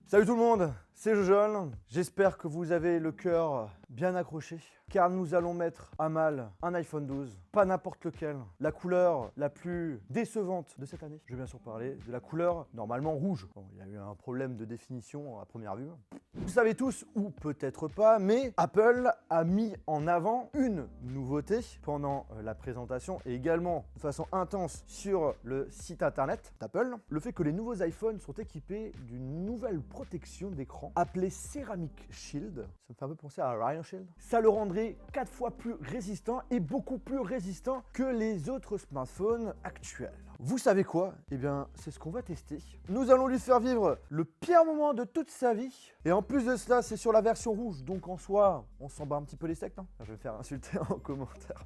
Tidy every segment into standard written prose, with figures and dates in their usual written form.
Salut tout le monde, c'est Jojol. J'espère que vous avez le cœur bien accroché car nous allons mettre à mal un iPhone 12, pas n'importe lequel, la couleur la plus décevante de cette année. Je vais bien sûr parler de la couleur normalement rouge. Bon, il y a eu un problème de définition à première vue. Vous savez tous, ou peut-être pas, mais Apple a mis en avant une nouveauté pendant la présentation et également de façon intense sur le site internet d'Apple. Le fait que les nouveaux iPhones sont équipés d'une nouvelle protection d'écran appelée Ceramic Shield. Ça me fait un peu penser à Ryan Shield. Ça le rendrait 4 fois plus résistant et beaucoup plus résistant que les autres smartphones actuels. Vous savez quoi? Eh bien, c'est ce qu'on va tester. Nous allons lui faire vivre le pire moment de toute sa vie. Et en plus de cela, c'est sur la version rouge. Donc en soi, on s'en bat un petit peu les steaks, non? Je vais me faire insulter en commentaire.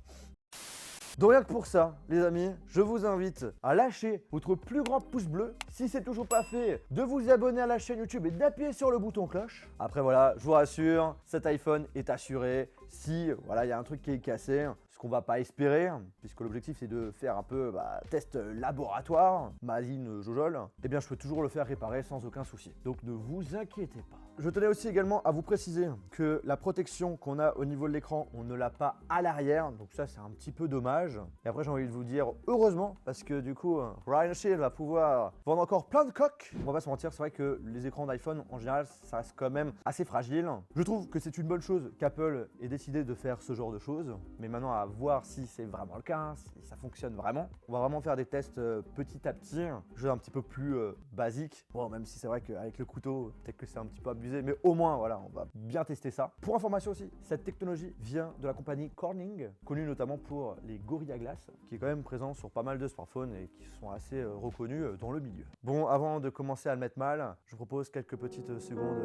Donc rien que pour ça, les amis, je vous invite à lâcher votre plus grand pouce bleu. Si c'est toujours pas fait, de vous abonner à la chaîne YouTube et d'appuyer sur le bouton cloche. Après voilà, je vous rassure, cet iPhone est assuré. Si voilà, il y a un truc qui est cassé, ce qu'on va pas espérer, puisque l'objectif c'est de faire un peu test laboratoire, magazine Jojol, eh bien je peux toujours le faire réparer sans aucun souci. Donc ne vous inquiétez pas. Je tenais aussi également à vous préciser que la protection qu'on a au niveau de l'écran, on ne l'a pas à l'arrière, donc ça c'est un petit peu dommage. Et après j'ai envie de vous dire heureusement, parce que du coup Ryan Shield va pouvoir vendre encore plein de coques. On va pas se mentir, c'est vrai que les écrans d'iPhone en général ça reste quand même assez fragile. Je trouve que c'est une bonne chose qu'Apple ait décidé de faire ce genre de choses, mais maintenant à voir si c'est vraiment le cas, si ça fonctionne vraiment. On va vraiment faire des tests petit à petit, jeux un petit peu plus basiques. Bon, même si c'est vrai qu'avec le couteau, peut-être que c'est un petit peu abusé, mais au moins voilà, on va bien tester ça. Pour information aussi, cette technologie vient de la compagnie Corning, connue notamment pour les Gorilla Glass, qui est quand même présent sur pas mal de smartphones et qui sont assez reconnus dans le milieu. Bon, avant de commencer à le mettre mal, je vous propose quelques petites secondes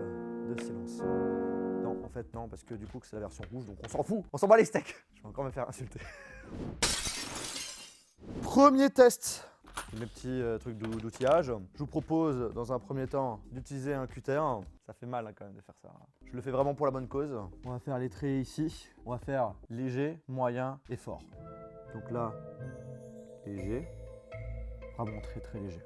de silence. Non, en fait non, parce que du coup c'est la version rouge, donc on s'en fout, on s'en bat les steaks. Je vais encore me faire insulter. Premier test. Mes petits trucs d'outillage. Je vous propose dans un premier temps d'utiliser un cutter. Ça fait mal quand même de faire ça. Je le fais vraiment pour la bonne cause. On va faire les traits ici. On va faire léger, moyen et fort. Donc là, léger. Vraiment très très léger.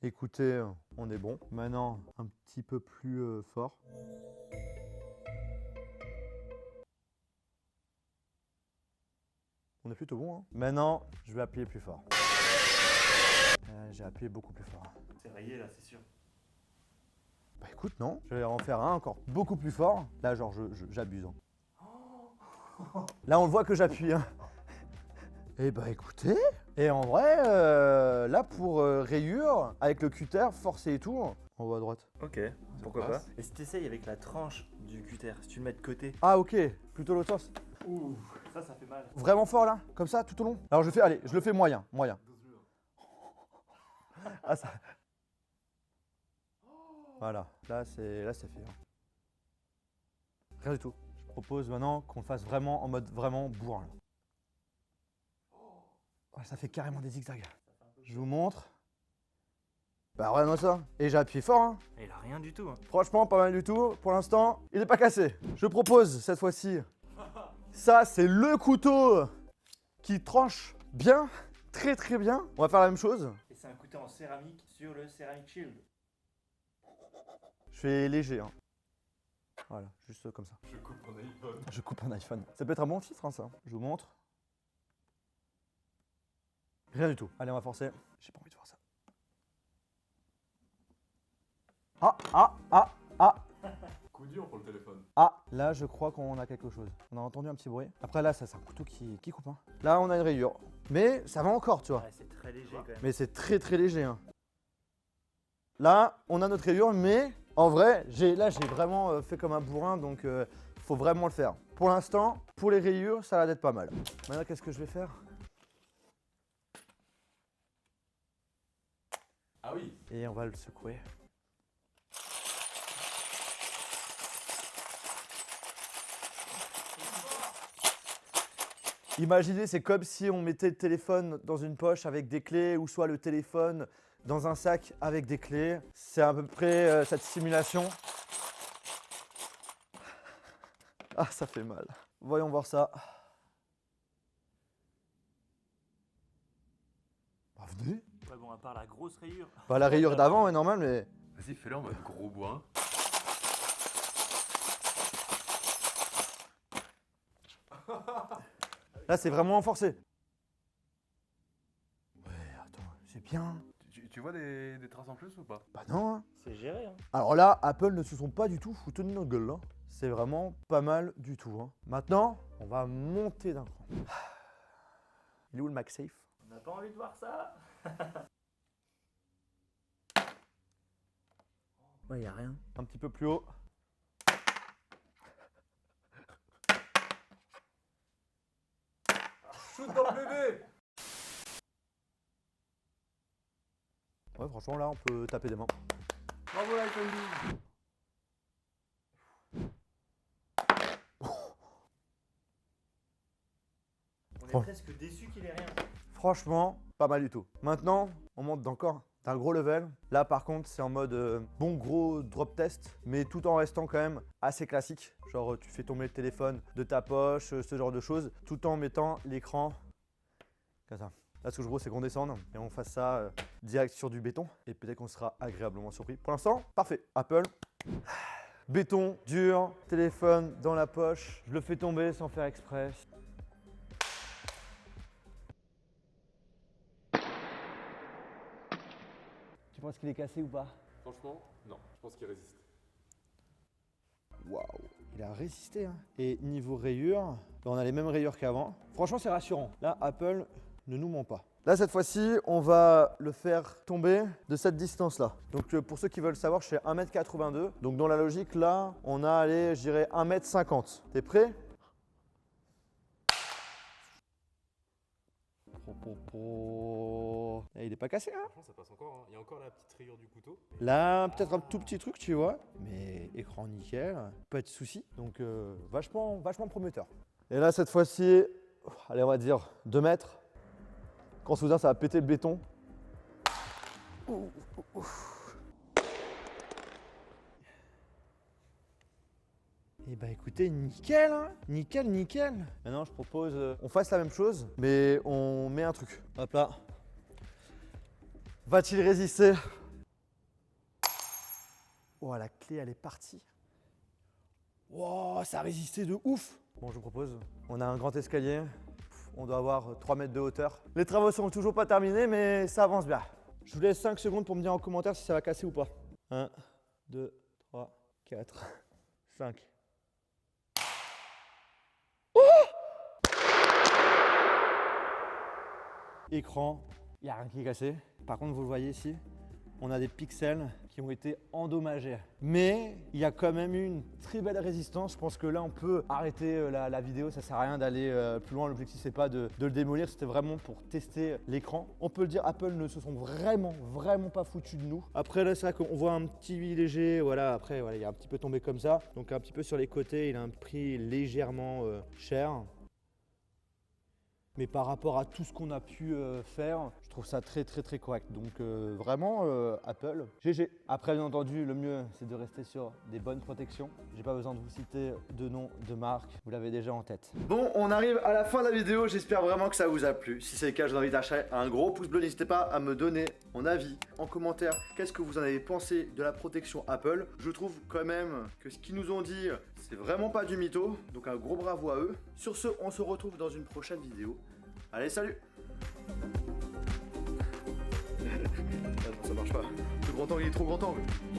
Écoutez, on est bon. Maintenant, un petit peu plus fort. On est plutôt bon, hein. Maintenant, je vais appuyer plus fort. J'ai appuyé beaucoup plus fort. C'est rayé là, c'est sûr. Bah écoute, non. Je vais en faire un encore beaucoup plus fort. Là, genre, j'abuse. Hein. Là, on le voit que j'appuie. Hein. Et bah écoutez. Et en vrai, là, pour rayure, avec le cutter, forcé et tout, en haut à droite. Ok, pourquoi pas. Et si t'essayes avec la tranche du cutter, si tu le mets de côté. Ah ok, plutôt l'autre sens. Ouh, ça fait mal. Vraiment fort là, comme ça, tout au long. Alors je fais, allez, je le fais moyen, moyen. Ah ça. Voilà, là c'est fait. Hein. Rien du tout. Je propose maintenant qu'on le fasse vraiment en mode vraiment bourrin. Là. Ouais, ça fait carrément des zigzags. Je vous montre. Bah regarde-moi ça. Et j'ai appuyé fort. Hein. Il a rien du tout. Hein. Franchement, pas mal du tout. Pour l'instant, il n'est pas cassé. Je propose cette fois-ci. Ça, c'est le couteau qui tranche bien, très très bien. On va faire la même chose. Et c'est un couteau en céramique sur le Ceramic Shield. Je fais léger. Hein. Voilà, juste comme ça. Je coupe un iPhone. Je coupe un iPhone. Ça peut être un bon titre, hein, ça. Je vous montre. Rien du tout. Allez, on va forcer. J'ai pas envie de voir ça. Ah. Coup dur pour le téléphone. Ah, là, je crois qu'on a quelque chose. On a entendu un petit bruit. Après, là, ça, c'est un couteau qui coupe. Hein. Là, on a une rayure. Mais ça va encore, tu vois. Ouais, c'est très léger quand même. Mais c'est très très léger. Hein. Là, on a notre rayure, mais en vrai, j'ai vraiment fait comme un bourrin, donc faut vraiment le faire. Pour l'instant, pour les rayures, ça a l'air d'être pas mal. Maintenant, qu'est-ce que je vais faire? Ah oui. Et on va le secouer. Imaginez, c'est comme si on mettait le téléphone dans une poche avec des clés ou soit le téléphone dans un sac avec des clés. C'est à peu près cette simulation. Ah, ça fait mal. Voyons voir ça. Bah, venez. Ouais, Ouais, bon, à part la grosse rayure. Bah, la rayure d'avant est normale, mais. Vas-y, fais-le en mode gros bourrin. Là, c'est vraiment forcé. Ouais, attends, c'est bien. Tu vois des traces en plus ou pas? Bah non, hein. C'est géré, hein. Alors là, Apple ne se sont pas du tout foutus de notre gueule, là. C'est vraiment pas mal du tout, hein. Maintenant, on va monter d'un cran. Il est où le MagSafe? On n'a pas envie de voir ça. Ouais, y a rien. Un petit peu plus haut. Shoot dans le bébé! Ouais, franchement, là, on peut taper des mains. Bravo l'iPhone 12! On est Oh. presque déçus qu'il ait rien. Franchement, pas mal du tout. Maintenant, on monte d'encore d'un gros level. Là, par contre, c'est en mode bon gros drop test, mais tout en restant quand même assez classique. Genre, tu fais tomber le téléphone de ta poche, ce genre de choses, tout en mettant l'écran comme ça. Là, ce que je veux, c'est qu'on descende et on fasse ça direct sur du béton. Et peut-être qu'on sera agréablement surpris. Pour l'instant, parfait. Apple, béton, dur, téléphone dans la poche. Je le fais tomber sans faire exprès. Tu penses qu'il est cassé ou pas? Franchement, non, je pense qu'il résiste. Waouh, il a résisté. Hein. Et niveau rayures, on a les mêmes rayures qu'avant. Franchement, c'est rassurant. Là, Apple ne nous ment pas. Là, cette fois-ci, on va le faire tomber de cette distance-là. Donc, pour ceux qui veulent savoir, je fais 1m82. Donc, dans la logique, là, on a, allez, je dirais 1m50. T'es prêt? Il est pas cassé, hein? Franchement, ça passe encore. Hein. Il y a encore la petite rayure du couteau. Là, peut-être un tout petit truc, tu vois. Mais écran nickel, pas de soucis. Donc, vachement prometteur. Et là, cette fois-ci, allez, on va dire 2 mètres. Quand soudain, ça va péter le béton. Et bah écoutez, nickel, hein, nickel, nickel. Maintenant, je propose, on fasse la même chose, mais on met un truc. Hop là. Va-t-il résister? Oh, la clé, elle est partie. Wow, ça a résisté de ouf. Bon, je vous propose, on a un grand escalier. On doit avoir 3 mètres de hauteur. Les travaux sont toujours pas terminés, mais ça avance bien. Je vous laisse 5 secondes pour me dire en commentaire si ça va casser ou pas. 1, 2, 3, 4, 5. Écran, il n'y a rien qui est cassé. Par contre, vous le voyez ici, on a des pixels qui ont été endommagés. Mais il y a quand même eu une très belle résistance. Je pense que là, on peut arrêter la vidéo. Ça ne sert à rien d'aller plus loin. L'objectif, c'est pas de le démolir. C'était vraiment pour tester l'écran. On peut le dire, Apple ne se sont vraiment pas foutus de nous. Après, là, c'est vrai qu'on voit un petit léger. Voilà, après, voilà, il est un petit peu tombé comme ça. Donc, un petit peu sur les côtés, il a un prix légèrement cher. Mais par rapport à tout ce qu'on a pu faire, je trouve ça très correct. Donc vraiment, Apple, GG. Après, bien entendu, le mieux, c'est de rester sur des bonnes protections. J'ai pas besoin de vous citer de nom, de marque, vous l'avez déjà en tête. Bon, on arrive à la fin de la vidéo. J'espère vraiment que ça vous a plu. Si c'est le cas, je vous invite à lâcher un gros pouce bleu. N'hésitez pas à me donner mon avis en commentaire. Qu'est-ce que vous en avez pensé de la protection Apple? Je trouve quand même que ce qu'ils nous ont dit, c'est vraiment pas du mytho. Donc un gros bravo à eux. Sur ce, on se retrouve dans une prochaine vidéo. Allez, salut! Ah non, ça marche pas. Le grand angle, il est trop grand angle.